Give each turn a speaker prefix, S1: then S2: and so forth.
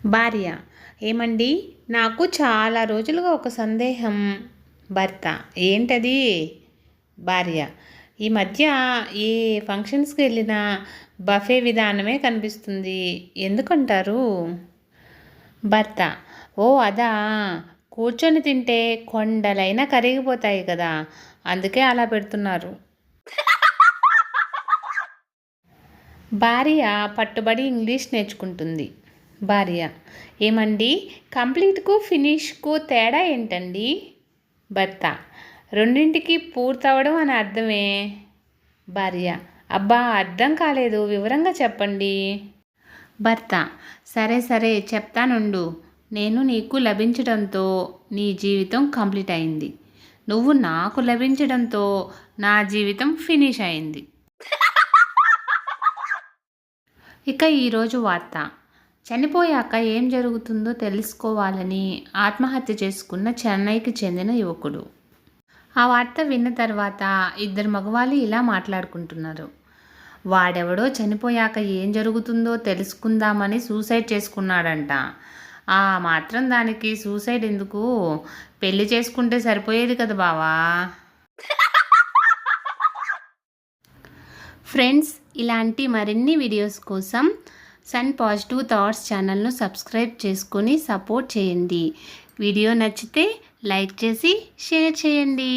S1: భార్య: ఏమండి, నాకు చాలా రోజులుగా ఒక సందేహం. భర్త: ఏంటది? భార్య: ఈ మధ్య ఏ ఫంక్షన్స్కి వెళ్ళినా బఫే విధానమే కనిపిస్తుంది, ఎందుకంటారు? భర్త: ఓ అదా, కూర్చొని తింటే కొండలైనా కరిగిపోతాయి కదా, అందుకే అలా పెడుతున్నారు. భార్య పట్టుబడి ఇంగ్లీష్ నేర్చుకుంటుంది. భార్య: ఏమండి, కంప్లీట్కు ఫినిష్కు తేడా ఏంటండి? భర్త: రెండింటికి పూర్తవడం అని అర్థమే. భార్య: అబ్బా, అర్థం కాలేదు, వివరంగా చెప్పండి. భర్త: సరే సరే చెప్తానుండు. నేను నీకు లభించడంతో నీ జీవితం కంప్లీట్ అయింది, నువ్వు నాకు లభించడంతో నా జీవితం ఫినిష్ అయింది. ఇక ఈరోజు వార్త: చనిపోయాక ఏం జరుగుతుందో తెలుసుకోవాలని ఆత్మహత్య చేసుకున్న చెన్నైకి చెందిన యువకుడు. ఆ వార్త విన్న తర్వాత ఇద్దరు మగవాళ్ళు ఇలా మాట్లాడుకుంటున్నారు. వాడెవడో చనిపోయాక ఏం జరుగుతుందో తెలుసుకుందామని సూసైడ్ చేసుకున్నాడంట. ఆ మాత్రం దానికి సూసైడ్ ఎందుకు, పెళ్లి చేసుకుంటే సరిపోయేది కదా బావా. ఫ్రెండ్స్, ఇలాంటి మరిన్ని వీడియోస్ కోసం సన్ పాజిటివ్ థాట్స్ ఛానల్ను సబ్స్క్రైబ్ చేసుకొని సపోర్ట్ చేయండి. వీడియో నచ్చితే లైక్ చేసి షేర్ చేయండి.